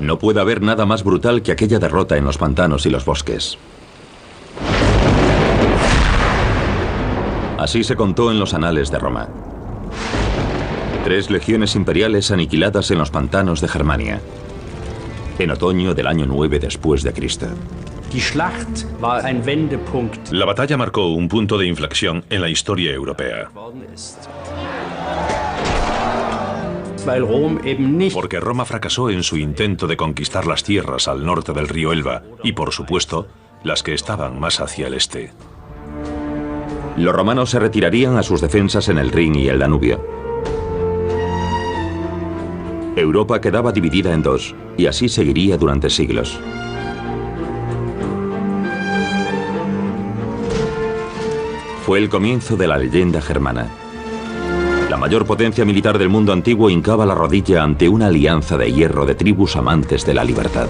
No puede haber nada más brutal que aquella derrota en los pantanos y los bosques. Así se contó en los anales de Roma. 3 legiones imperiales aniquiladas en los pantanos de Germania, en otoño del año 9 después de Cristo. La batalla marcó un punto de inflexión en la historia europea. Porque Roma fracasó en su intento de conquistar las tierras al norte del río Elba y, por supuesto, las que estaban más hacia el este. Los romanos se retirarían a sus defensas en el Rin y el Danubio. Europa quedaba dividida en 2, y así seguiría durante siglos. Fue el comienzo de la leyenda germana. La mayor potencia militar del mundo antiguo hincaba la rodilla ante una alianza de hierro de tribus amantes de la libertad.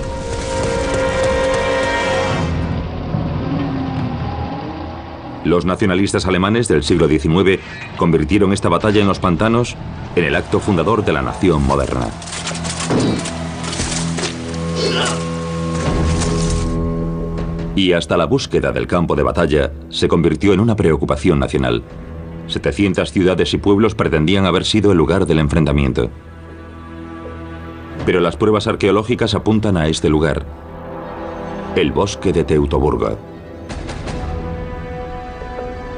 Los nacionalistas alemanes del siglo XIX convirtieron esta batalla en los pantanos en el acto fundador de la nación moderna. Y hasta la búsqueda del campo de batalla se convirtió en una preocupación nacional. 700 ciudades y pueblos pretendían haber sido el lugar del enfrentamiento. Pero las pruebas arqueológicas apuntan a este lugar, el bosque de Teutoburgo.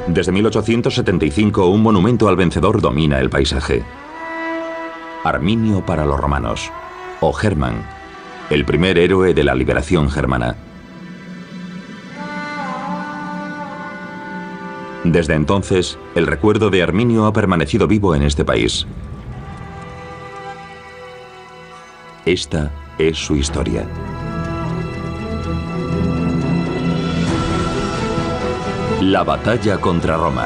Desde 1875, un monumento al vencedor domina el paisaje. Arminio para los romanos, o Hermann, el primer héroe de la liberación germana. Desde entonces, el recuerdo de Arminio ha permanecido vivo en este país. Esta es su historia. La batalla contra Roma.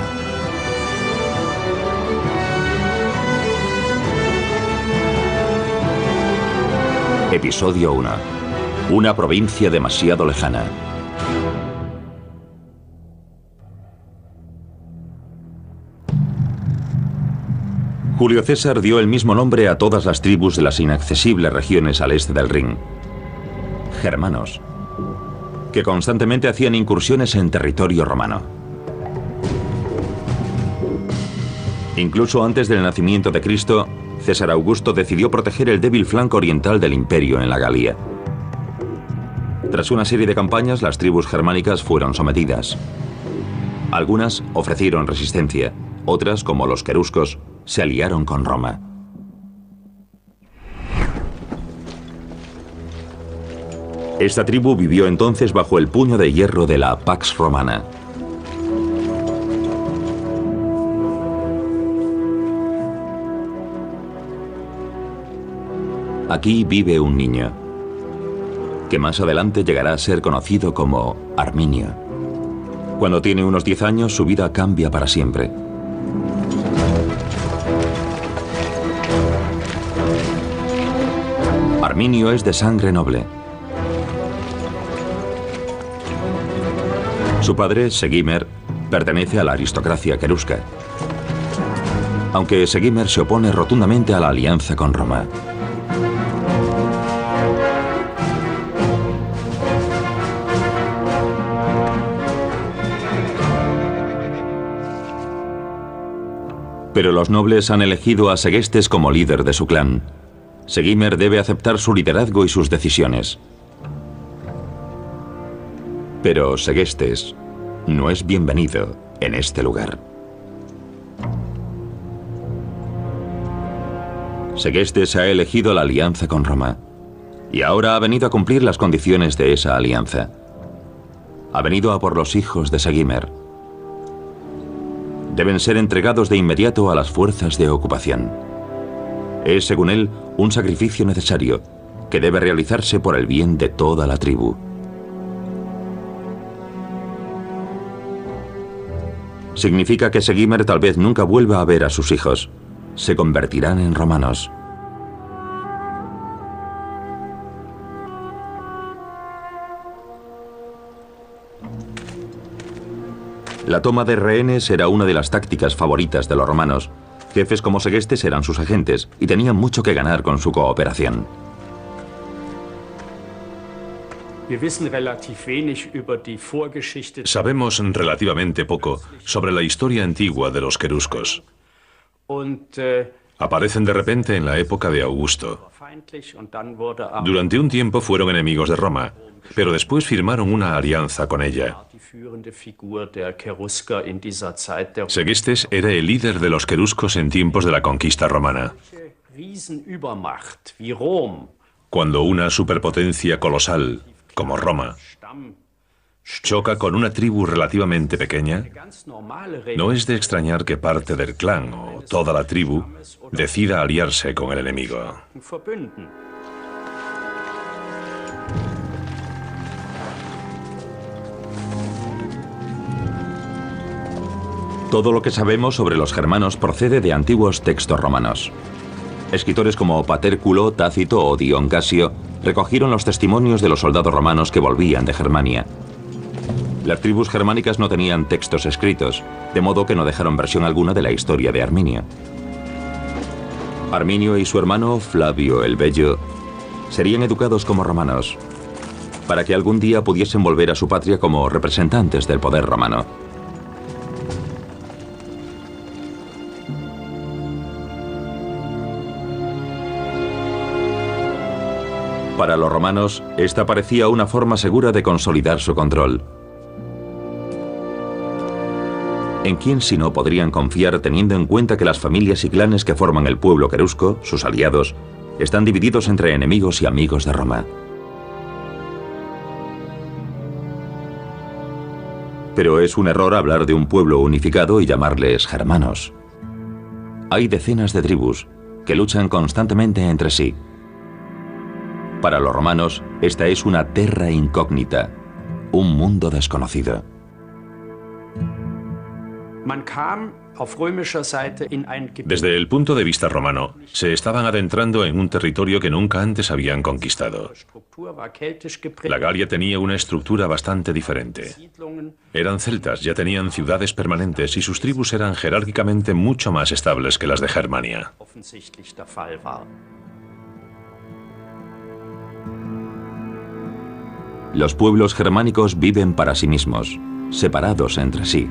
Episodio 1. Una provincia demasiado lejana. Julio César dio el mismo nombre a todas las tribus de las inaccesibles regiones al este del Rin. Germanos, que constantemente hacían incursiones en territorio romano. Incluso antes del nacimiento de Cristo, César Augusto decidió proteger el débil flanco oriental del imperio en la Galia. Tras una serie de campañas, las tribus germánicas fueron sometidas. Algunas ofrecieron resistencia, otras, como los queruscos, se aliaron con Roma. Esta tribu vivió entonces bajo el puño de hierro de la Pax Romana. Aquí vive un niño, que más adelante llegará a ser conocido como Arminio. Cuando tiene unos 10 años, su vida cambia para siempre. Arminio es de sangre noble. Su padre, Segimer, pertenece a la aristocracia querusca, aunque Segimer se opone rotundamente a la alianza con Roma. Pero los nobles han elegido a Segestes como líder de su clan. Segimer debe aceptar su liderazgo y sus decisiones. Pero Segestes no es bienvenido en este lugar. Segestes ha elegido la alianza con Roma y ahora ha venido a cumplir las condiciones de esa alianza. Ha venido a por los hijos de Segimer. Deben ser entregados de inmediato a las fuerzas de ocupación. Es, según él, un sacrificio necesario, que debe realizarse por el bien de toda la tribu. Significa que Segimer tal vez nunca vuelva a ver a sus hijos. Se convertirán en romanos. La toma de rehenes era una de las tácticas favoritas de los romanos. Jefes como Segestes eran sus agentes y tenían mucho que ganar con su cooperación. Sabemos relativamente poco sobre la historia antigua de los queruscos. Aparecen de repente en la época de Augusto. Durante un tiempo fueron enemigos de Roma, pero después firmaron una alianza con ella. Segestes era el líder de los queruscos en tiempos de la conquista romana. Cuando una superpotencia colosal, como Roma, choca con una tribu relativamente pequeña, no es de extrañar que parte del clan o toda la tribu decida aliarse con el enemigo. Todo lo que sabemos sobre los germanos procede de antiguos textos romanos. Escritores como Patérculo, Tácito o Dion Casio recogieron los testimonios de los soldados romanos que volvían de Germania. Las tribus germánicas no tenían textos escritos, de modo que no dejaron versión alguna de la historia de Arminio. Arminio y su hermano Flavio el Bello serían educados como romanos, para que algún día pudiesen volver a su patria como representantes del poder romano. Para los romanos, esta parecía una forma segura de consolidar su control. ¿En quién si no podrían confiar teniendo en cuenta que las familias y clanes que forman el pueblo querusco, sus aliados, están divididos entre enemigos y amigos de Roma? Pero es un error hablar de un pueblo unificado y llamarles germanos. Hay decenas de tribus que luchan constantemente entre sí. Para los romanos, esta es una terra incógnita, un mundo desconocido. Desde el punto de vista romano, se estaban adentrando en un territorio que nunca antes habían conquistado. La Galia tenía una estructura bastante diferente. Eran celtas, ya tenían ciudades permanentes y sus tribus eran jerárquicamente mucho más estables que las de Germania. Los pueblos germánicos viven para sí mismos, separados entre sí,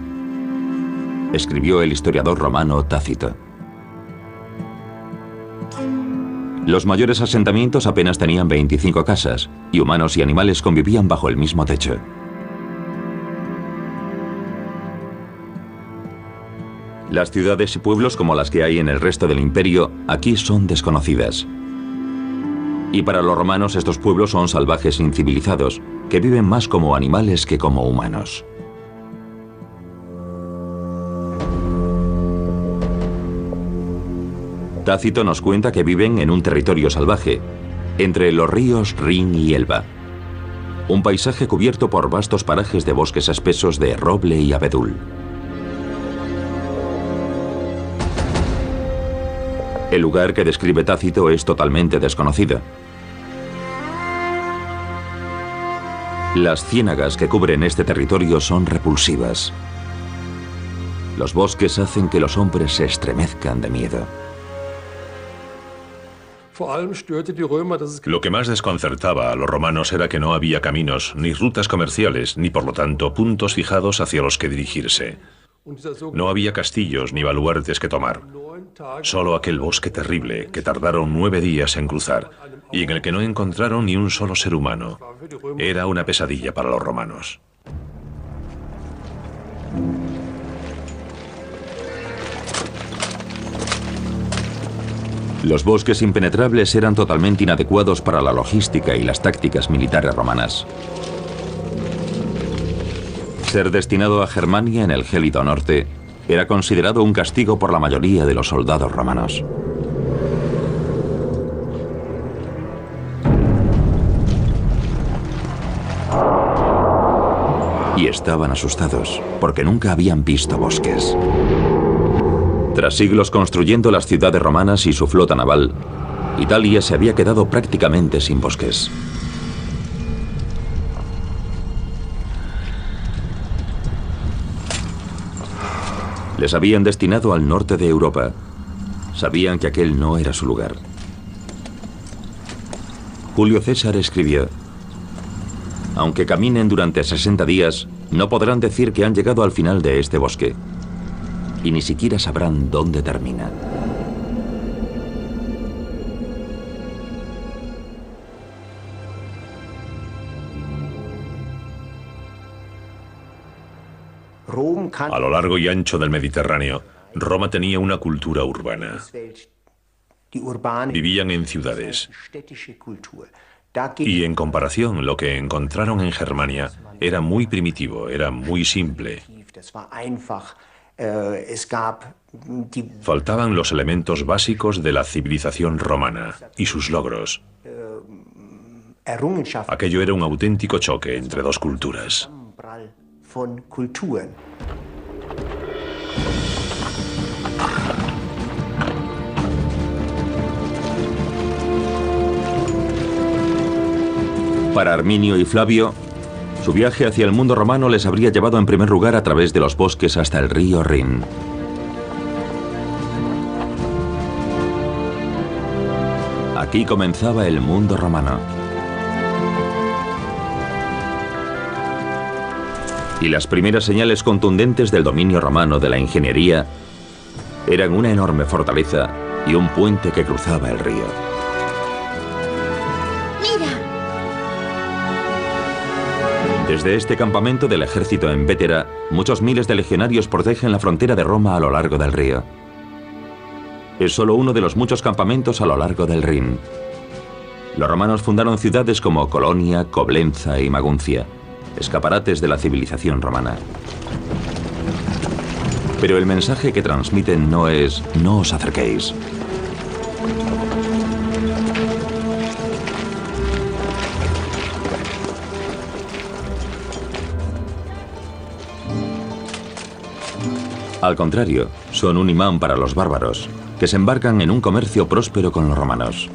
escribió el historiador romano Tácito. Los mayores asentamientos apenas tenían 25 casas, y humanos y animales convivían bajo el mismo techo. Las ciudades y pueblos como las que hay en el resto del imperio aquí son desconocidas. Y para los romanos estos pueblos son salvajes incivilizados, que viven más como animales que como humanos. Tácito nos cuenta que viven en un territorio salvaje, entre los ríos Rin y Elba. Un paisaje cubierto por vastos parajes de bosques espesos de roble y abedul. El lugar que describe Tácito es totalmente desconocido. Las ciénagas que cubren este territorio son repulsivas. Los bosques hacen que los hombres se estremezcan de miedo. Lo que más desconcertaba a los romanos era que no había caminos, ni rutas comerciales, ni por lo tanto puntos fijados hacia los que dirigirse. No había castillos ni baluartes que tomar. Solo aquel bosque terrible que tardaron 9 días en cruzar y en el que no encontraron ni un solo ser humano. Era una pesadilla para los romanos. Los bosques impenetrables eran totalmente inadecuados para la logística y las tácticas militares romanas. Ser destinado a Germania en el gélido norte era considerado un castigo por la mayoría de los soldados romanos. Estaban asustados, porque nunca habían visto bosques. Tras siglos construyendo las ciudades romanas y su flota naval, Italia se había quedado prácticamente sin bosques. Les habían destinado al norte de Europa. Sabían que aquel no era su lugar. Julio César escribió: aunque caminen durante 60 días, no podrán decir que han llegado al final de este bosque. Y ni siquiera sabrán dónde termina. A lo largo y ancho del Mediterráneo, Roma tenía una cultura urbana. Vivían en ciudades. Y en comparación, lo que encontraron en Germania era muy primitivo, era muy simple. Faltaban los elementos básicos de la civilización romana y sus logros. Aquello era un auténtico choque entre dos culturas. Para Arminio y Flavio, su viaje hacia el mundo romano les habría llevado en primer lugar a través de los bosques hasta el río Rin. Aquí comenzaba el mundo romano. Y las primeras señales contundentes del dominio romano de la ingeniería eran una enorme fortaleza y un puente que cruzaba el río. Desde este campamento del ejército en Vétera, muchos miles de legionarios protegen la frontera de Roma a lo largo del río. Es solo uno de los muchos campamentos a lo largo del Rin. Los romanos fundaron ciudades como Colonia, Coblenza y Maguncia, escaparates de la civilización romana. Pero el mensaje que transmiten no es «no os acerquéis». Al contrario, son un imán para los bárbaros, que se embarcan en un comercio próspero con los romanos.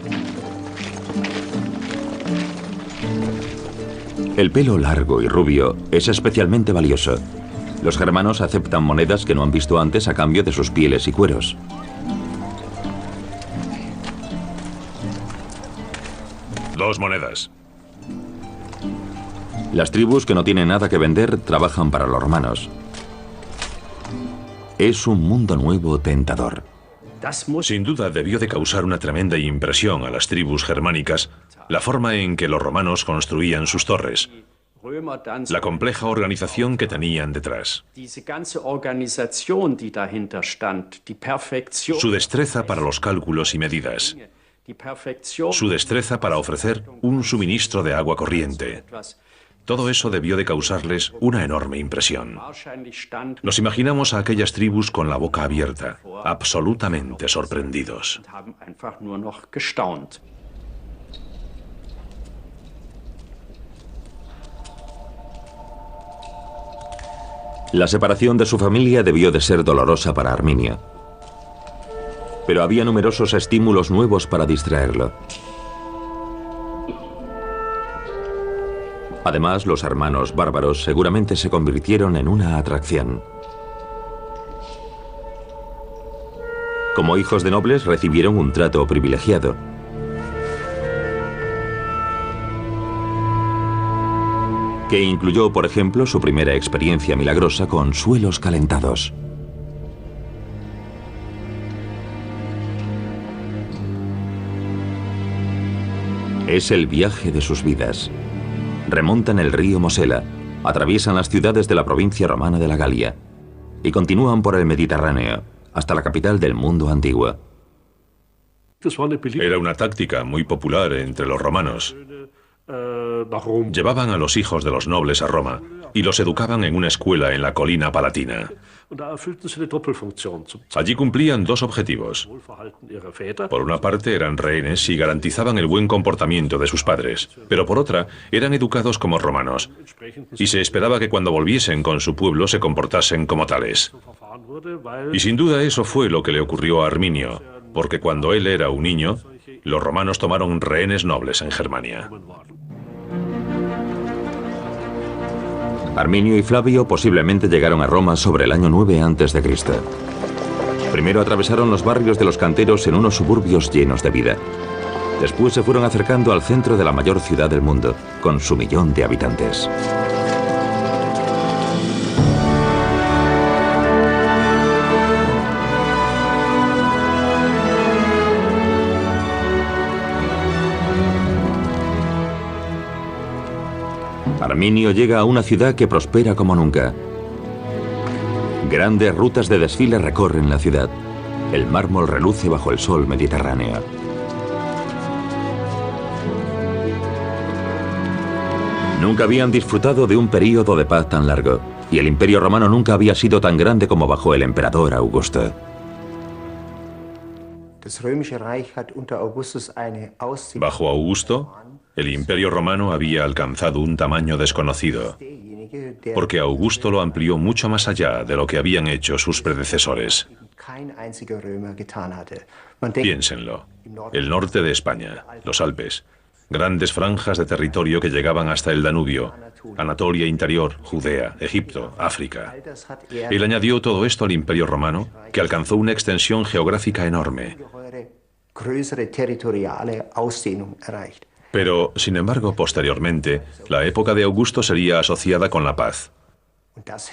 El pelo largo y rubio es especialmente valioso. Los germanos aceptan monedas que no han visto antes a cambio de sus pieles y cueros. Dos monedas. Las tribus que no tienen nada que vender trabajan para los romanos. Es un mundo nuevo tentador. Sin duda debió de causar una tremenda impresión a las tribus germánicas la forma en que los romanos construían sus torres, la compleja organización que tenían detrás, su destreza para los cálculos y medidas, su destreza para ofrecer un suministro de agua corriente. Todo eso debió de causarles una enorme impresión. Nos imaginamos a aquellas tribus con la boca abierta, absolutamente sorprendidos. La separación de su familia debió de ser dolorosa para Arminio. Pero había numerosos estímulos nuevos para distraerlo. Además, los hermanos bárbaros seguramente se convirtieron en una atracción. Como hijos de nobles recibieron un trato privilegiado. Que incluyó, por ejemplo, su primera experiencia milagrosa con suelos calentados. Es el viaje de sus vidas. Remontan el río Mosela, atraviesan las ciudades de la provincia romana de la Galia y continúan por el Mediterráneo, hasta la capital del mundo antiguo. Era una táctica muy popular entre los romanos. Llevaban a los hijos de los nobles a Roma y los educaban en una escuela en la colina palatina. Allí cumplían dos objetivos. Por una parte eran rehenes y garantizaban el buen comportamiento de sus padres, pero por otra eran educados como romanos, y se esperaba que cuando volviesen con su pueblo se comportasen como tales. Y sin duda eso fue lo que le ocurrió a Arminio, porque cuando él era un niño, los romanos tomaron rehenes nobles en Germania. Arminio y Flavio posiblemente llegaron a Roma sobre el año 9 a.C. Primero atravesaron los barrios de los canteros en unos suburbios llenos de vida. Después se fueron acercando al centro de la mayor ciudad del mundo, con su 1.000.000 de habitantes. Arminio llega a una ciudad que prospera como nunca. Grandes rutas de desfile recorren la ciudad. El mármol reluce bajo el sol mediterráneo. Nunca habían disfrutado de un período de paz tan largo, y el Imperio Romano nunca había sido tan grande como bajo el emperador Augusto. Bajo Augusto, el Imperio Romano había alcanzado un tamaño desconocido, porque Augusto lo amplió mucho más allá de lo que habían hecho sus predecesores. Piénsenlo. El norte de España, los Alpes, grandes franjas de territorio que llegaban hasta el Danubio, Anatolia interior, Judea, Egipto, África. Él añadió todo esto al Imperio Romano, que alcanzó una extensión geográfica enorme. Pero, sin embargo, posteriormente, la época de Augusto sería asociada con la paz,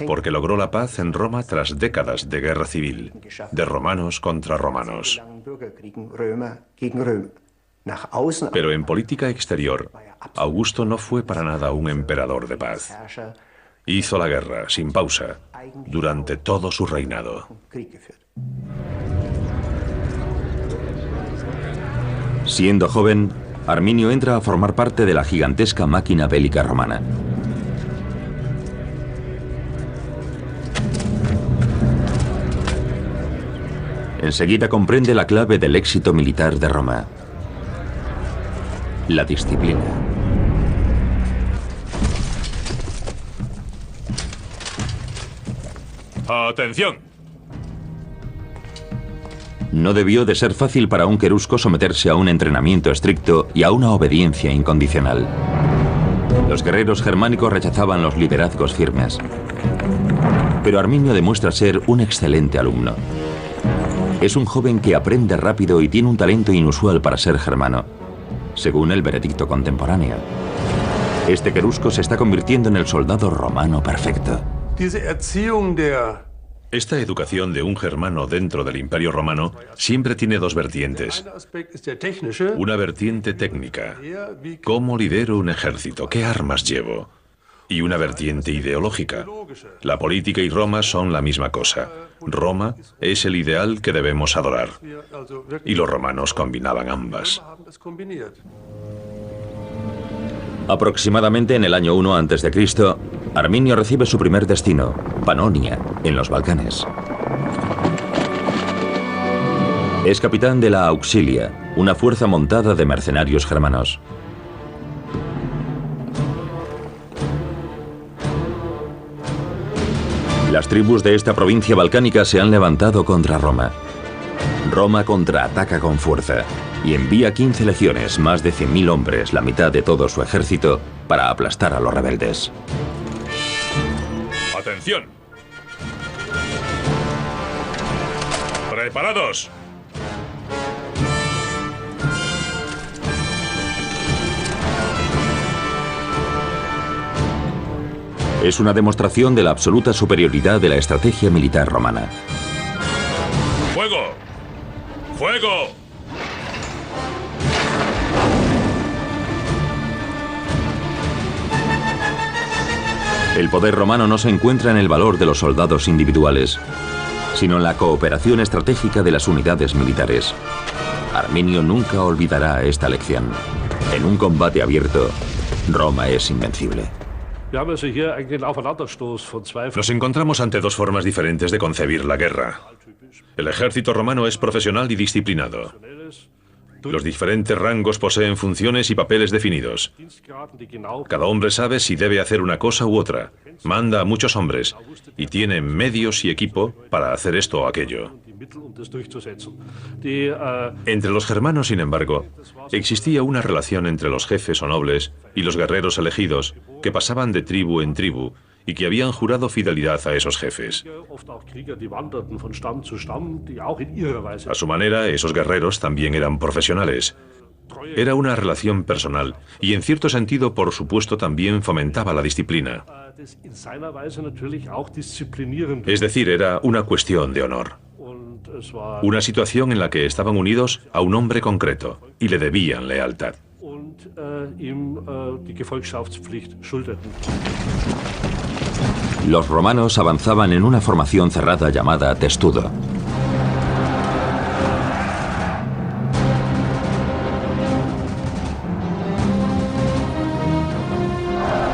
porque logró la paz en Roma tras décadas de guerra civil, de romanos contra romanos. Pero en política exterior, Augusto no fue para nada un emperador de paz. Hizo la guerra, sin pausa, durante todo su reinado. Siendo joven, Arminio entra a formar parte de la gigantesca máquina bélica romana. Enseguida comprende la clave del éxito militar de Roma: la disciplina. ¡Atención! No debió de ser fácil para un querusco someterse a un entrenamiento estricto y a una obediencia incondicional. Los guerreros germánicos rechazaban los liderazgos firmes. Pero Arminio demuestra ser un excelente alumno. Es un joven que aprende rápido y tiene un talento inusual para ser germano, según el veredicto contemporáneo. Este querusco se está convirtiendo en el soldado romano perfecto. Esta educación de un germano dentro del Imperio Romano siempre tiene dos vertientes. Una vertiente técnica. ¿Cómo lidero un ejército? ¿Qué armas llevo? Y una vertiente ideológica. La política y Roma son la misma cosa. Roma es el ideal que debemos adorar. Y los romanos combinaban ambas. Aproximadamente en el año 1 a.C., Arminio recibe su primer destino, Panonia, en los Balcanes. Es capitán de la Auxilia, una fuerza montada de mercenarios germanos. Las tribus de esta provincia balcánica se han levantado contra Roma. Roma contraataca con fuerza y envía 15 legiones, más de 100.000 hombres, la mitad de todo su ejército, para aplastar a los rebeldes. ¡Atención! ¡Preparados! Es una demostración de la absoluta superioridad de la estrategia militar romana. ¡Fuego! ¡Fuego! El poder romano no se encuentra en el valor de los soldados individuales, sino en la cooperación estratégica de las unidades militares. Arminio nunca olvidará esta lección. En un combate abierto, Roma es invencible. Nos encontramos ante dos formas diferentes de concebir la guerra. El ejército romano es profesional y disciplinado. Los diferentes rangos poseen funciones y papeles definidos. Cada hombre sabe si debe hacer una cosa u otra. Manda a muchos hombres y tiene medios y equipo para hacer esto o aquello. Entre los germanos, sin embargo, existía una relación entre los jefes o nobles y los guerreros elegidos que pasaban de tribu en tribu y que habían jurado fidelidad a esos jefes. A su manera, esos guerreros también eran profesionales. Era una relación personal y, en cierto sentido, por supuesto, también fomentaba la disciplina. Es decir, era una cuestión de honor. Una situación en la que estaban unidos a un hombre concreto y le debían lealtad. Los romanos avanzaban en una formación cerrada llamada testudo.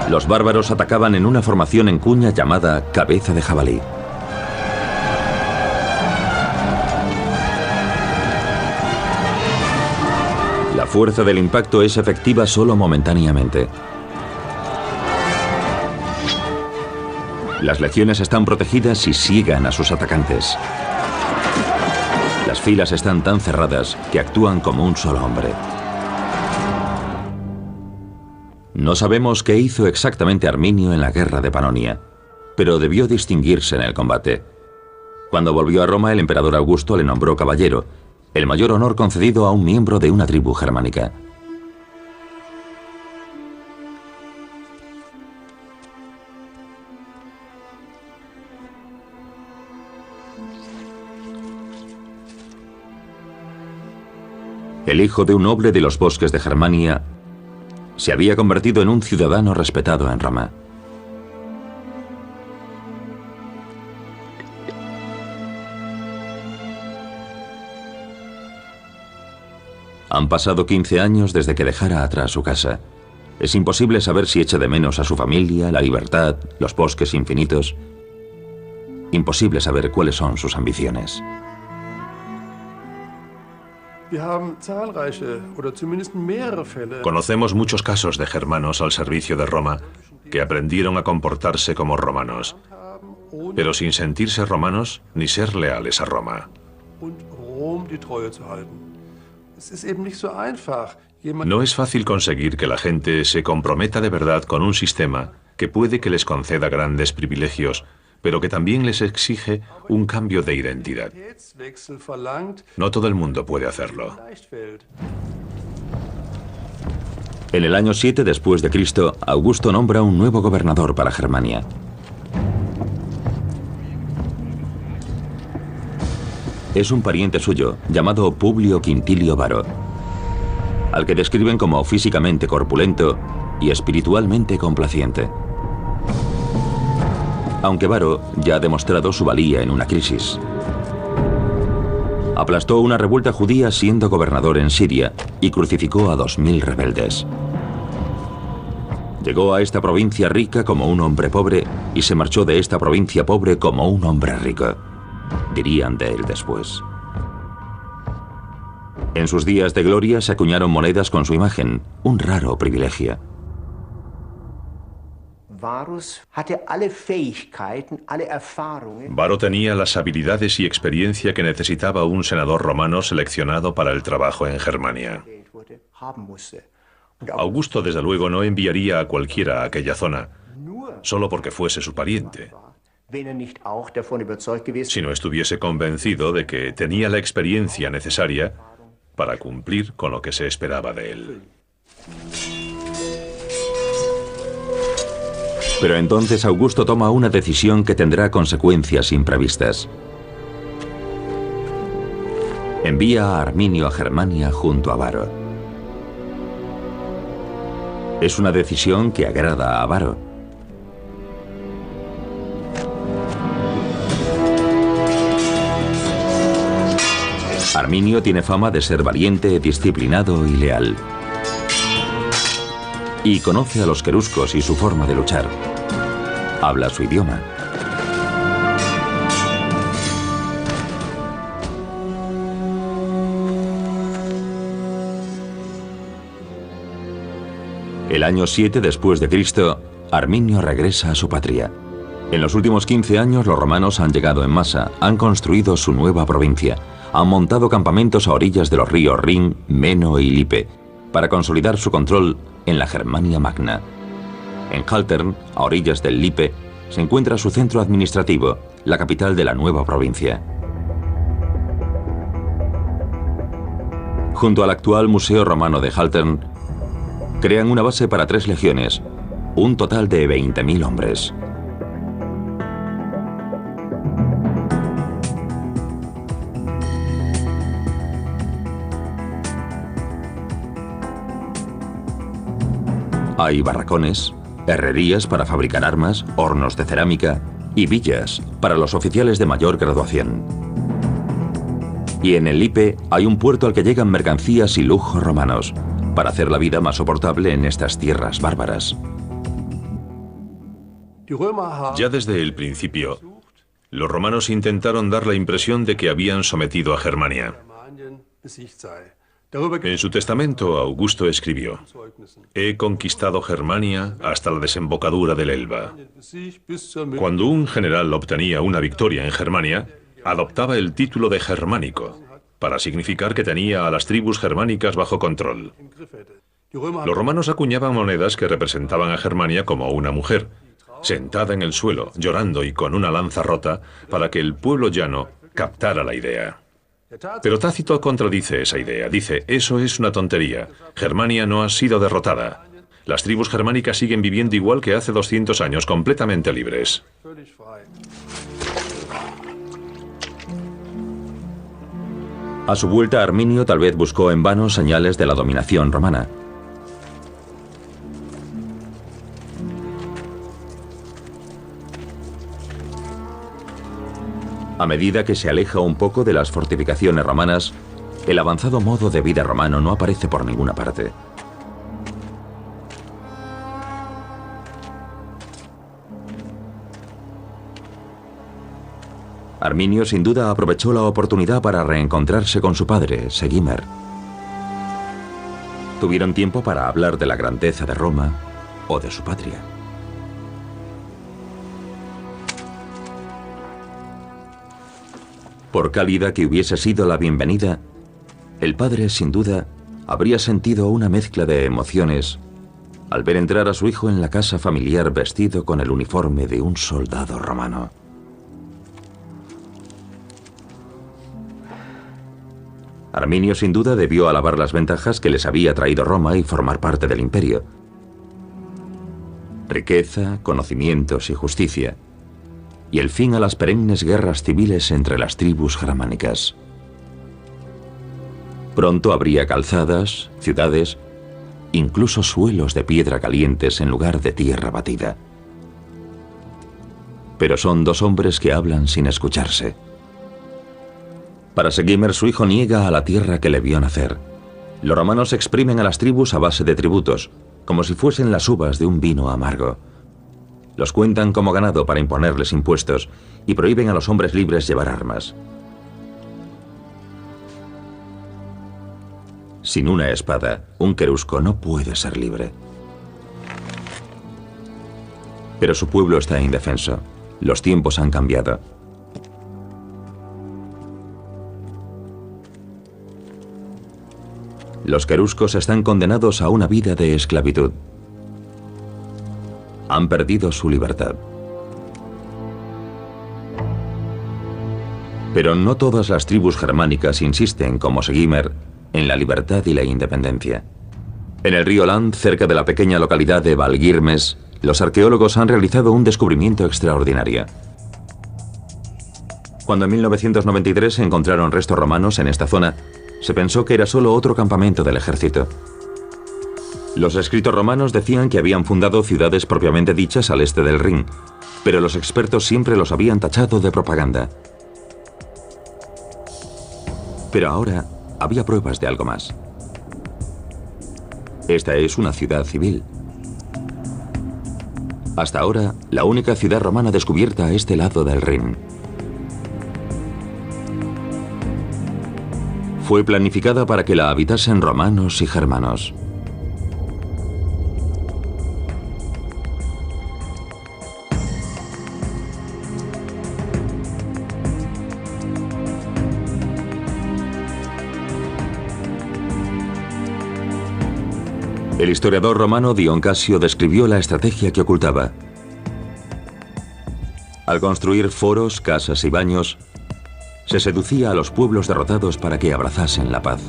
Los bárbaros atacaban en una formación en cuña llamada cabeza de jabalí. La fuerza del impacto es efectiva solo momentáneamente. Las legiones están protegidas y siegan a sus atacantes. Las filas están tan cerradas que actúan como un solo hombre. No sabemos qué hizo exactamente Arminio en la guerra de Panonia, pero debió distinguirse en el combate. Cuando volvió a Roma, el emperador Augusto le nombró caballero, el mayor honor concedido a un miembro de una tribu germánica. El hijo de un noble de los bosques de Germania se había convertido en un ciudadano respetado en Roma. Han pasado 15 años desde que dejara atrás su casa. Es imposible saber si echa de menos a su familia, la libertad, los bosques infinitos. Imposible saber cuáles son sus ambiciones. Conocemos muchos casos de germanos al servicio de Roma que aprendieron a comportarse como romanos, pero sin sentirse romanos ni ser leales a Roma. No es fácil conseguir que la gente se comprometa de verdad con un sistema que puede que les conceda grandes privilegios, pero que también les exige un cambio de identidad. No todo el mundo puede hacerlo. En el año 7 después de Cristo, Augusto nombra un nuevo gobernador para Germania. Es un pariente suyo, llamado Publio Quintilio Varo, al que describen como físicamente corpulento y espiritualmente complaciente. Aunque Varo ya ha demostrado su valía en una crisis. Aplastó una revuelta judía siendo gobernador en Siria y crucificó a 2000 rebeldes. Llegó a esta provincia rica como un hombre pobre y se marchó de esta provincia pobre como un hombre rico, dirían de él después. En sus días de gloria se acuñaron monedas con su imagen, un raro privilegio. Varo tenía las habilidades y experiencia que necesitaba un senador romano seleccionado para el trabajo en Germania. Augusto, desde luego, no enviaría a cualquiera a aquella zona, solo porque fuese su pariente, si no estuviese convencido de que tenía la experiencia necesaria para cumplir con lo que se esperaba de él. Pero entonces Augusto toma una decisión que tendrá consecuencias imprevistas. Envía a Arminio a Germania junto a Varo. Es una decisión que agrada a Varo. Arminio tiene fama de ser valiente, disciplinado y leal. Y conoce a los queruscos y su forma de luchar. habla su idioma. El año 7 después de Cristo, Arminio regresa a su patria. En los últimos 15 años los romanos han llegado en masa, han construido su nueva provincia, han montado campamentos a orillas de los ríos Rin, Meno y Lippe, para consolidar su control en la Germania Magna. En Haltern, a orillas del Lippe, se encuentra su centro administrativo, la capital de la nueva provincia. Junto al actual Museo Romano de Haltern, crean una base para 3 legiones, un total de 20.000 hombres. Hay barracones, herrerías para fabricar armas, hornos de cerámica y villas para los oficiales de mayor graduación. Y en el Lippe hay un puerto al que llegan mercancías y lujos romanos, para hacer la vida más soportable en estas tierras bárbaras. Ya desde el principio, los romanos intentaron dar la impresión de que habían sometido a Germania. En su testamento, Augusto escribió: «He conquistado Germania hasta la desembocadura del Elba». Cuando un general obtenía una victoria en Germania, adoptaba el título de germánico, para significar que tenía a las tribus germánicas bajo control. Los romanos acuñaban monedas que representaban a Germania como una mujer, sentada en el suelo, llorando y con una lanza rota, para que el pueblo llano captara la idea. Pero Tácito contradice esa idea. Dice: eso es una tontería. Germania no ha sido derrotada. Las tribus germánicas siguen viviendo igual que hace 200 años, completamente libres. A su vuelta, Arminio tal vez buscó en vano señales de la dominación romana. A medida que se aleja un poco de las fortificaciones romanas, el avanzado modo de vida romano no aparece por ninguna parte. Arminio sin duda aprovechó la oportunidad para reencontrarse con su padre, Segimmer. Tuvieron tiempo para hablar de la grandeza de Roma o de su patria. Por cálida que hubiese sido la bienvenida, el padre sin duda habría sentido una mezcla de emociones al ver entrar a su hijo en la casa familiar vestido con el uniforme de un soldado romano. Arminio sin duda debió alabar las ventajas que les había traído Roma y formar parte del imperio. Riqueza, conocimientos y justicia, y el fin a las perennes guerras civiles entre las tribus germánicas. Pronto habría calzadas, ciudades, incluso suelos de piedra calientes en lugar de tierra batida. Pero son 2 hombres que hablan sin escucharse. Para Segimmer, su hijo niega a la tierra que le vio nacer. Los romanos exprimen a las tribus a base de tributos, como si fuesen las uvas de un vino amargo. Los cuentan como ganado para imponerles impuestos y prohíben a los hombres libres llevar armas. Sin una espada, un querusco no puede ser libre. Pero su pueblo está indefenso. Los tiempos han cambiado. Los queruscos están condenados a una vida de esclavitud. Han perdido su libertad. Pero no todas las tribus germánicas insisten, como Segimmer, en la libertad y la independencia. En el río Land, cerca de la pequeña localidad de Valgirmes, los arqueólogos han realizado un descubrimiento extraordinario. Cuando en 1993 se encontraron restos romanos en esta zona, se pensó que era solo otro campamento del ejército. Los escritos romanos decían que habían fundado ciudades propiamente dichas al este del Rin, pero los expertos siempre los habían tachado de propaganda. Pero ahora había pruebas de algo más. Esta es una ciudad civil. Hasta ahora, la única ciudad romana descubierta a este lado del Rin. Fue planificada para que la habitasen romanos y germanos. El historiador romano Dion Casio describió la estrategia que ocultaba. Al construir foros, casas y baños, se seducía a los pueblos derrotados para que abrazasen la paz.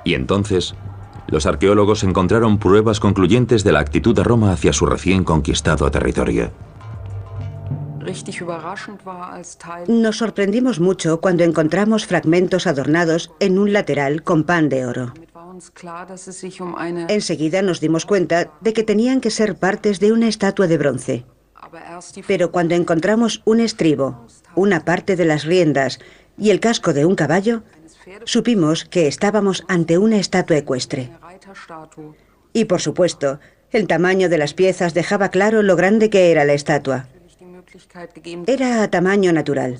Y entonces, los arqueólogos encontraron pruebas concluyentes de la actitud de Roma hacia su recién conquistado territorio. Nos sorprendimos mucho cuando encontramos fragmentos adornados en un lateral con pan de oro. Enseguida nos dimos cuenta de que tenían que ser partes de una estatua de bronce. Pero cuando encontramos un estribo, una parte de las riendas y el casco de un caballo, supimos que estábamos ante una estatua ecuestre. Y por supuesto, el tamaño de las piezas dejaba claro lo grande que era la estatua. Era a tamaño natural.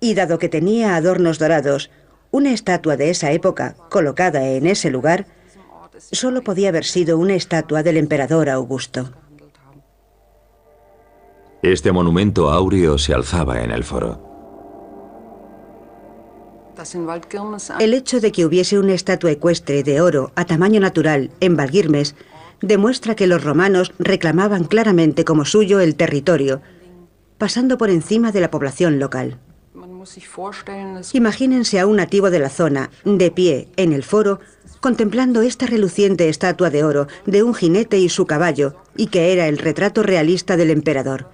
Y dado que tenía adornos dorados, una estatua de esa época, colocada en ese lugar, solo podía haber sido una estatua del emperador Augusto. Este monumento áureo se alzaba en el foro. El hecho de que hubiese una estatua ecuestre de oro a tamaño natural en Valguirmes demuestra que los romanos reclamaban claramente como suyo el territorio, pasando por encima de la población local. Imagínense a un nativo de la zona, de pie en el foro, contemplando esta reluciente estatua de oro de un jinete y su caballo, y que era el retrato realista del emperador.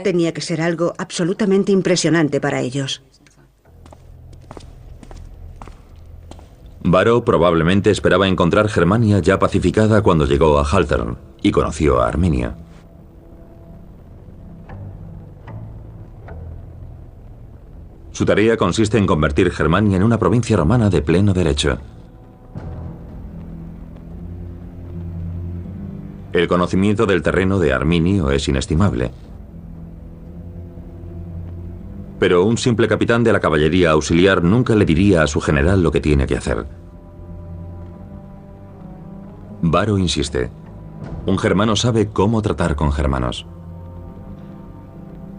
Tenía que ser algo absolutamente impresionante para ellos. Varo probablemente esperaba encontrar Germania ya pacificada cuando llegó a Haltern y conoció a Arminio. Su tarea consiste en convertir Germania en una provincia romana de pleno derecho. El conocimiento del terreno de Arminio es inestimable. Pero un simple capitán de la caballería auxiliar nunca le diría a su general lo que tiene que hacer. Varo insiste. Un germano sabe cómo tratar con germanos.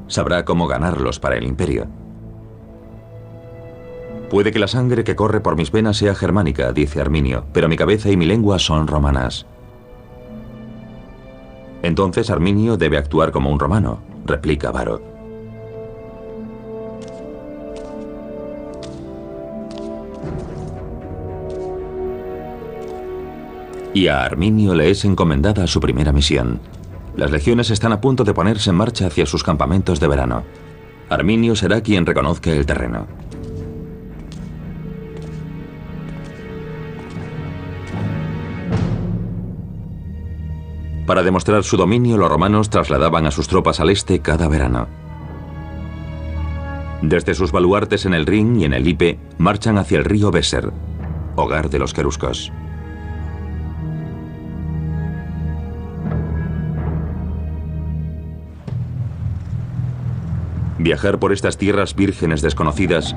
Sabrá cómo ganarlos para el imperio. Puede que la sangre que corre por mis venas sea germánica, dice Arminio, pero mi cabeza y mi lengua son romanas. Entonces Arminio debe actuar como un romano, replica Varo. Y a Arminio le es encomendada su primera misión. Las legiones están a punto de ponerse en marcha hacia sus campamentos de verano. Arminio será quien reconozca el terreno. Para demostrar su dominio, los romanos trasladaban a sus tropas al este cada verano. Desde sus baluartes en el Rin y en el Lippe, marchan hacia el río Weser, hogar de los queruscos. Viajar por estas tierras vírgenes desconocidas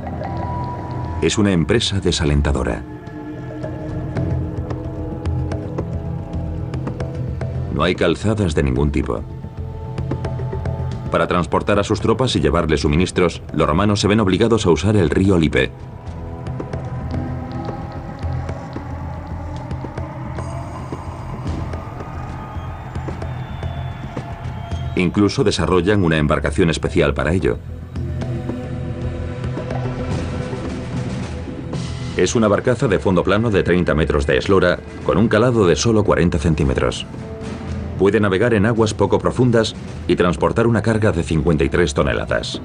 es una empresa desalentadora. No hay calzadas de ningún tipo. Para transportar a sus tropas y llevarles suministros, los romanos se ven obligados a usar el río Lippe. Incluso desarrollan una embarcación especial para ello. Es una barcaza de fondo plano de 30 metros de eslora, con un calado de solo 40 centímetros. Puede navegar en aguas poco profundas y transportar una carga de 53 toneladas.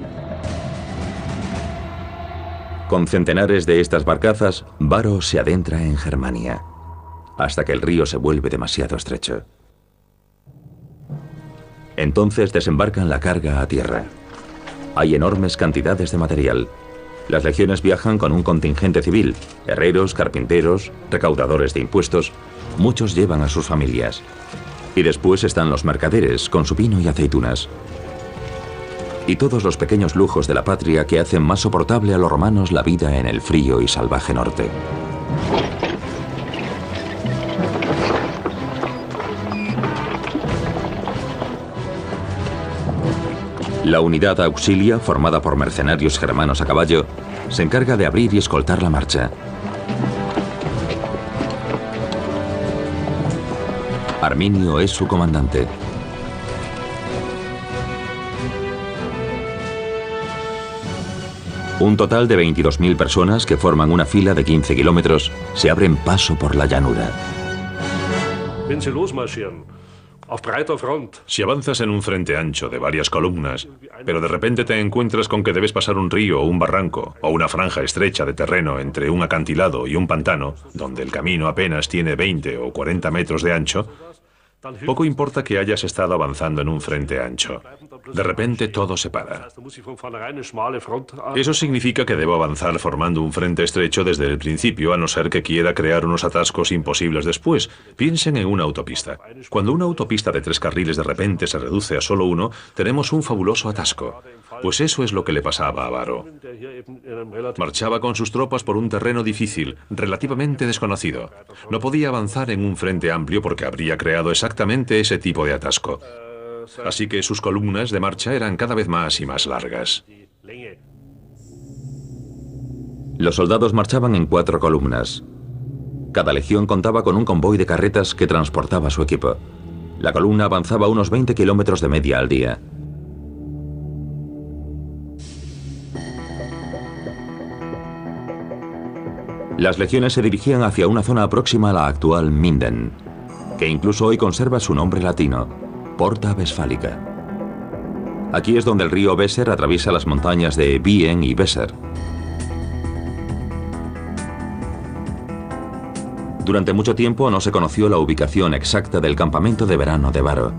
Con centenares de estas barcazas, Varo se adentra en Germania, hasta que el río se vuelve demasiado estrecho. Entonces desembarcan la carga a tierra. Hay enormes cantidades de material. Las legiones viajan con un contingente civil, herreros, carpinteros, recaudadores de impuestos. Muchos llevan a sus familias. Y después están los mercaderes, con su vino y aceitunas. Y todos los pequeños lujos de la patria que hacen más soportable a los romanos la vida en el frío y salvaje norte. La unidad auxilia, formada por mercenarios germanos a caballo, se encarga de abrir y escoltar la marcha. Arminio es su comandante. Un total de 22.000 personas que forman una fila de 15 kilómetros se abren paso por la llanura. Si avanzas en un frente ancho de varias columnas, pero de repente te encuentras con que debes pasar un río o un barranco, o una franja estrecha de terreno entre un acantilado y un pantano, donde el camino apenas tiene 20 o 40 metros de ancho, poco importa que hayas estado avanzando en un frente ancho. De repente todo se para. Eso significa que debo avanzar formando un frente estrecho desde el principio, a no ser que quiera crear unos atascos imposibles después. Piensen en una autopista. Cuando una autopista de 3 carriles de repente se reduce a solo uno, tenemos un fabuloso atasco. Pues eso es lo que le pasaba a Varo. Marchaba con sus tropas por un terreno difícil, relativamente desconocido. No podía avanzar en un frente amplio porque habría creado exactamente ese tipo de atasco. Así que sus columnas de marcha eran cada vez más y más largas. Los soldados marchaban en 4 columnas. Cada legión contaba con un convoy de carretas que transportaba su equipo. La columna avanzaba unos 20 kilómetros de media al día. Las legiones se dirigían hacia una zona próxima a la actual Minden, que incluso hoy conserva su nombre latino, Porta Westfálica. Aquí es donde el río Weser atraviesa las montañas de Wien y Weser. Durante mucho tiempo no se conoció la ubicación exacta del campamento de verano de Varo.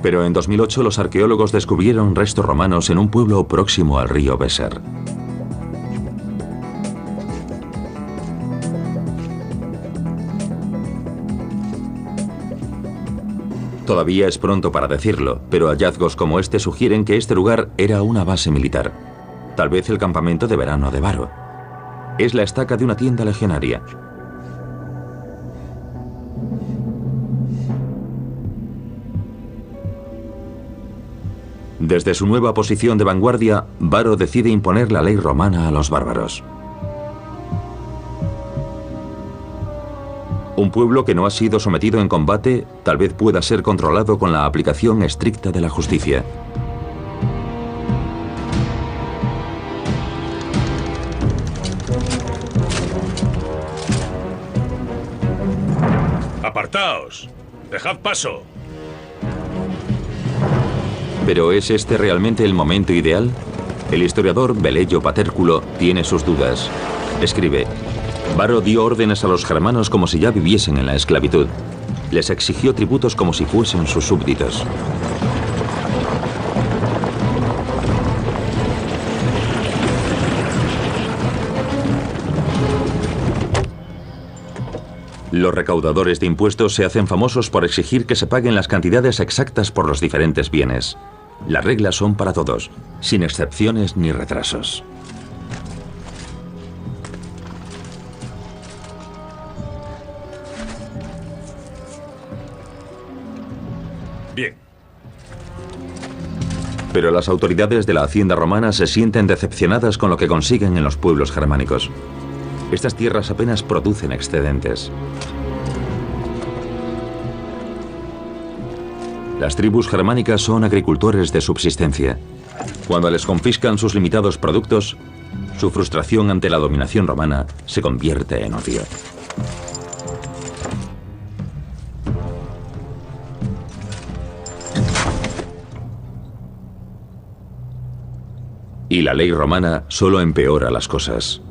Pero en 2008 los arqueólogos descubrieron restos romanos en un pueblo próximo al río Weser. Todavía es pronto para decirlo, pero hallazgos como este sugieren que este lugar era una base militar. Tal vez el campamento de verano de Varo. Es la estaca de una tienda legionaria. Desde su nueva posición de vanguardia, Varo decide imponer la ley romana a los bárbaros. Un pueblo que no ha sido sometido en combate tal vez pueda ser controlado con la aplicación estricta de la justicia. ¡Apartaos! ¡Dejad paso! ¿Pero es este realmente el momento ideal? El historiador Velleio Paterculo tiene sus dudas. Escribe: Varo dio órdenes a los germanos como si ya viviesen en la esclavitud. Les exigió tributos como si fuesen sus súbditos. Los recaudadores de impuestos se hacen famosos por exigir que se paguen las cantidades exactas por los diferentes bienes. Las reglas son para todos, sin excepciones ni retrasos. Bien. Pero las autoridades de la hacienda romana se sienten decepcionadas con lo que consiguen en los pueblos germánicos. Estas tierras apenas producen excedentes. Las tribus germánicas son agricultores de subsistencia. Cuando les confiscan sus limitados productos, su frustración ante la dominación romana se convierte en odio. Y la ley romana solo empeora las cosas.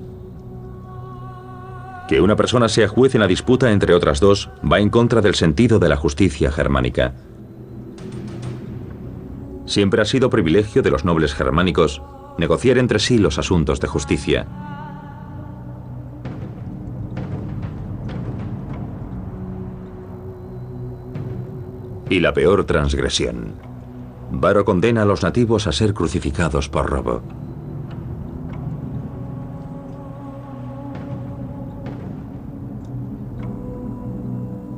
Que una persona sea juez en la disputa entre otras dos va en contra del sentido de la justicia germánica. Siempre ha sido privilegio de los nobles germánicos negociar entre sí los asuntos de justicia. Y la peor transgresión. Varo condena a los nativos a ser crucificados por robo.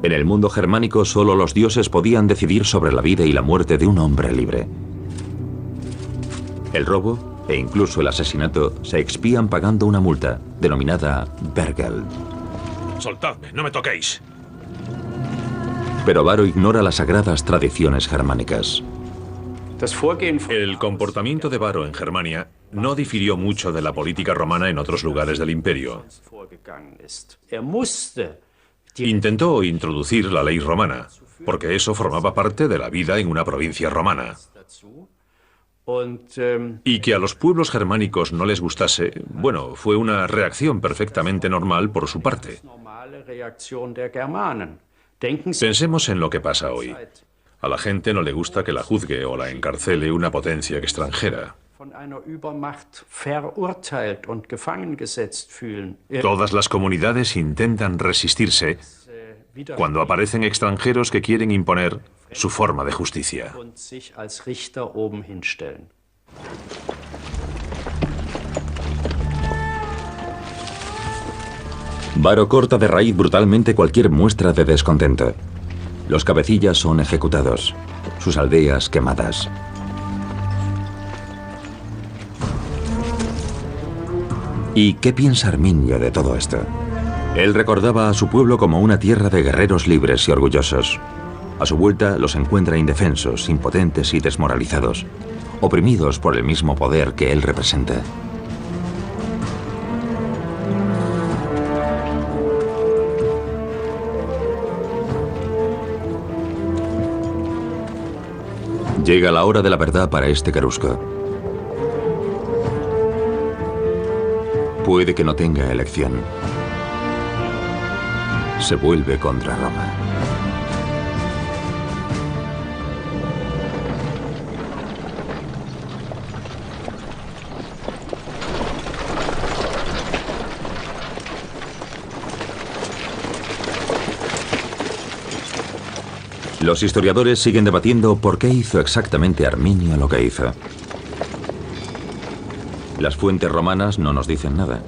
En el mundo germánico solo los dioses podían decidir sobre la vida y la muerte de un hombre libre. El robo e incluso el asesinato se expían pagando una multa, denominada Bergeld. Soltadme, no me toquéis. Pero Varo ignora las sagradas tradiciones germánicas. El comportamiento de Varo en Germania no difirió mucho de la política romana en otros lugares del imperio. Intentó introducir la ley romana, porque eso formaba parte de la vida en una provincia romana. Y que a los pueblos germánicos no les gustase, bueno, fue una reacción perfectamente normal por su parte. Pensemos en lo que pasa hoy. A la gente no le gusta que la juzgue o la encarcele una potencia extranjera. Todas las comunidades intentan resistirse cuando aparecen extranjeros que quieren imponer su forma de justicia. Varo corta de raíz brutalmente cualquier muestra de descontento. Los cabecillas son ejecutados, sus aldeas quemadas. ¿Y qué piensa Arminio de todo esto? Él recordaba a su pueblo como una tierra de guerreros libres y orgullosos. A su vuelta los encuentra indefensos, impotentes y desmoralizados, oprimidos por el mismo poder que él representa. Llega la hora de la verdad para este querusco. Puede que no tenga elección. Se vuelve contra Roma. Los historiadores siguen debatiendo por qué hizo exactamente Arminio lo que hizo. Las fuentes romanas no nos dicen nada.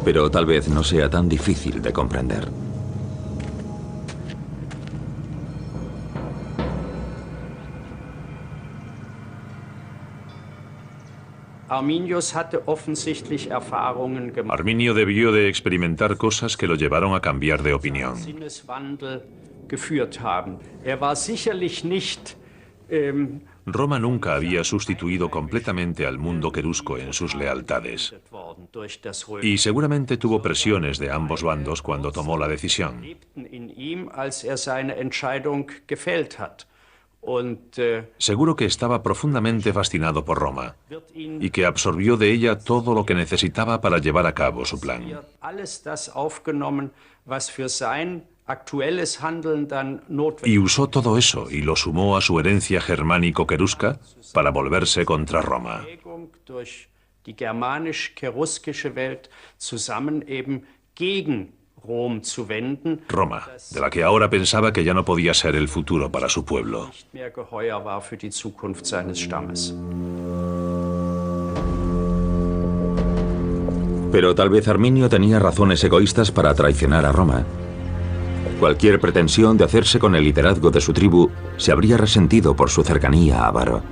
Pero tal vez no sea tan difícil de comprender. Arminio debió de experimentar cosas que lo llevaron a cambiar de opinión. Roma nunca había sustituido completamente al mundo querusco en sus lealtades. Y seguramente tuvo presiones de ambos bandos cuando tomó la decisión. Seguro que estaba profundamente fascinado por Roma y que absorbió de ella todo lo que necesitaba para llevar a cabo su plan. Y usó todo eso y lo sumó a su herencia germánico-querusca para volverse contra Roma. Roma, de la que ahora pensaba que ya no podía ser el futuro para su pueblo. Pero tal vez Arminio tenía razones egoístas para traicionar a Roma. Cualquier pretensión de hacerse con el liderazgo de su tribu se habría resentido por su cercanía a Varo.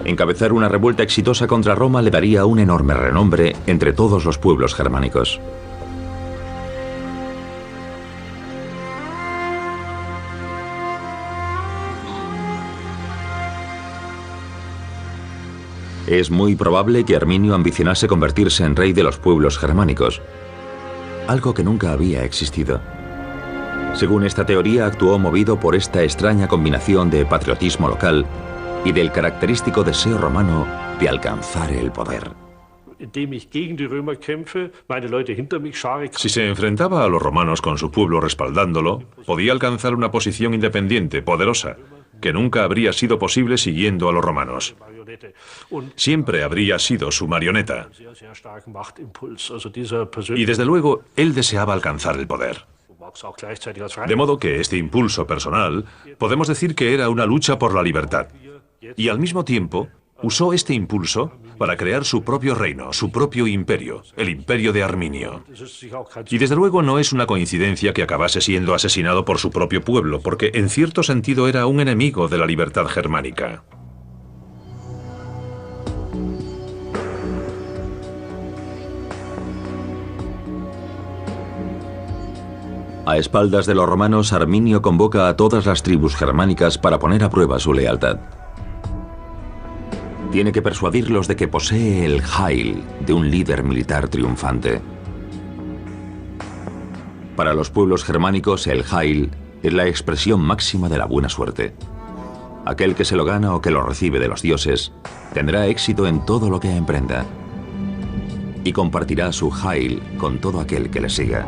Encabezar una revuelta exitosa contra Roma le daría un enorme renombre entre todos los pueblos germánicos. Es muy probable que Arminio ambicionase convertirse en rey de los pueblos germánicos, algo que nunca había existido. Según esta teoría, actuó movido por esta extraña combinación de patriotismo local y del característico deseo romano de alcanzar el poder. Si se enfrentaba a los romanos con su pueblo respaldándolo, podía alcanzar una posición independiente, poderosa, que nunca habría sido posible siguiendo a los romanos. Siempre habría sido su marioneta. Y desde luego, él deseaba alcanzar el poder. De modo que este impulso personal, podemos decir que era una lucha por la libertad. Y al mismo tiempo, usó este impulso para crear su propio reino, su propio imperio, el imperio de Arminio. Y desde luego no es una coincidencia que acabase siendo asesinado por su propio pueblo, porque en cierto sentido era un enemigo de la libertad germánica. A espaldas de los romanos, Arminio convoca a todas las tribus germánicas para poner a prueba su lealtad. Tiene que persuadirlos de que posee el Heil de un líder militar triunfante. Para los pueblos germánicos, el Heil es la expresión máxima de la buena suerte. Aquel que se lo gana o que lo recibe de los dioses tendrá éxito en todo lo que emprenda y compartirá su Heil con todo aquel que le siga.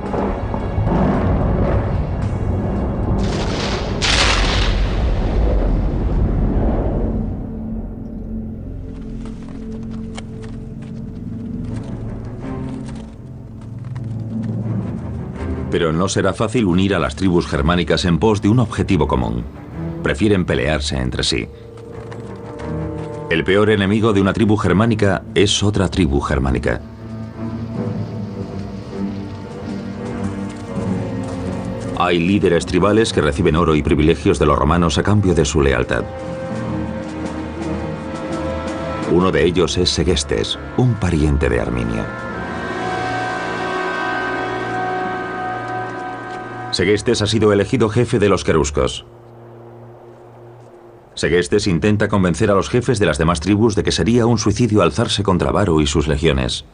Pero no será fácil unir a las tribus germánicas en pos de un objetivo común. Prefieren pelearse entre sí. El peor enemigo de una tribu germánica es otra tribu germánica. Hay líderes tribales que reciben oro y privilegios de los romanos a cambio de su lealtad. Uno de ellos es Segestes, un pariente de Arminio. Segestes ha sido elegido jefe de los queruscos. Segestes intenta convencer a los jefes de las demás tribus de que sería un suicidio alzarse contra Varo y sus legiones.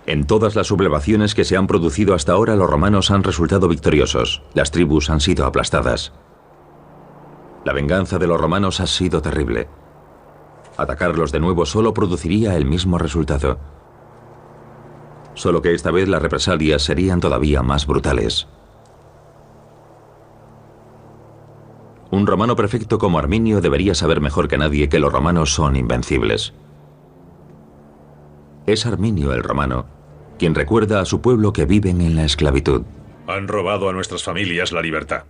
En todas las sublevaciones que se han producido hasta ahora, los romanos han resultado victoriosos. Las tribus han sido aplastadas. La venganza de los romanos ha sido terrible. Atacarlos de nuevo solo produciría el mismo resultado. Solo que esta vez las represalias serían todavía más brutales. Un romano perfecto como Arminio debería saber mejor que nadie que los romanos son invencibles. Es Arminio el romano quien recuerda a su pueblo que viven en la esclavitud. Han robado a nuestras familias la libertad.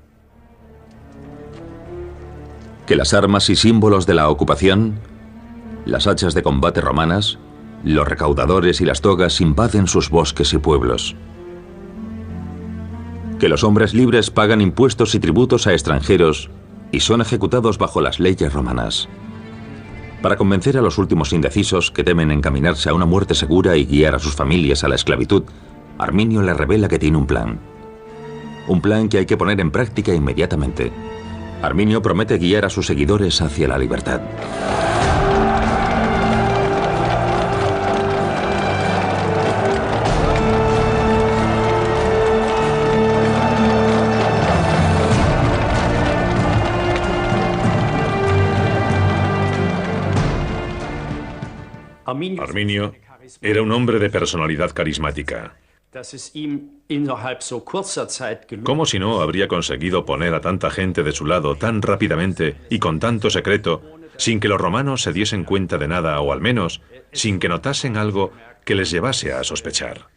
Que las armas y símbolos de la ocupación, las hachas de combate romanas, los recaudadores y las togas invaden sus bosques y pueblos. Que los hombres libres pagan impuestos y tributos a extranjeros y son ejecutados bajo las leyes romanas. Para convencer a los últimos indecisos que temen encaminarse a una muerte segura y guiar a sus familias a la esclavitud, Arminio les revela que tiene un plan. Un plan que hay que poner en práctica inmediatamente. Arminio promete guiar a sus seguidores hacia la libertad. Arminio era un hombre de personalidad carismática. ¿Cómo si no habría conseguido poner a tanta gente de su lado tan rápidamente y con tanto secreto, sin que los romanos se diesen cuenta de nada, o al menos sin que notasen algo que les llevase a sospechar?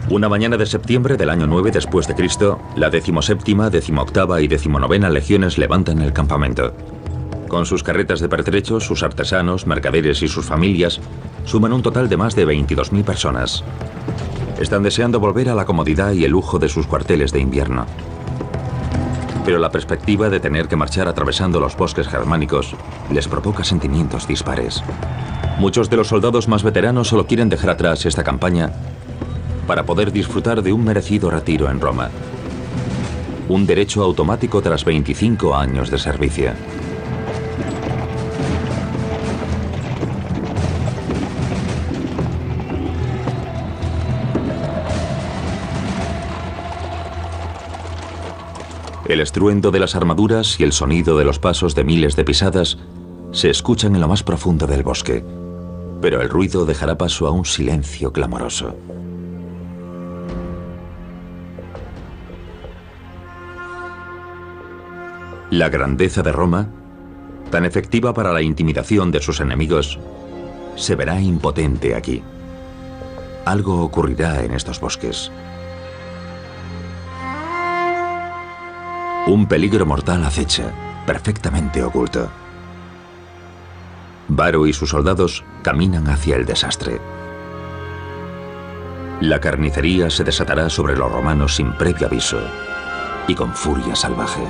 Una mañana de septiembre del año 9 después de Cristo, la 17ª, 18ª y 19ª legiones levantan el campamento. Con sus carretas de pertrechos, sus artesanos, mercaderes y sus familias, suman un total de más de 22.000 personas. Están deseando volver a la comodidad y el lujo de sus cuarteles de invierno. Pero la perspectiva de tener que marchar atravesando los bosques germánicos les provoca sentimientos dispares. Muchos de los soldados más veteranos solo quieren dejar atrás esta campaña para poder disfrutar de un merecido retiro en Roma. Un derecho automático tras 25 años de servicio. El estruendo de las armaduras y el sonido de los pasos de miles de pisadas se escuchan en lo más profundo del bosque. Pero el ruido dejará paso a un silencio clamoroso. La grandeza de Roma, tan efectiva para la intimidación de sus enemigos, se verá impotente aquí. Algo ocurrirá en estos bosques. Un peligro mortal acecha, perfectamente oculto. Varo y sus soldados caminan hacia el desastre. La carnicería se desatará sobre los romanos sin previo aviso y con furia salvaje.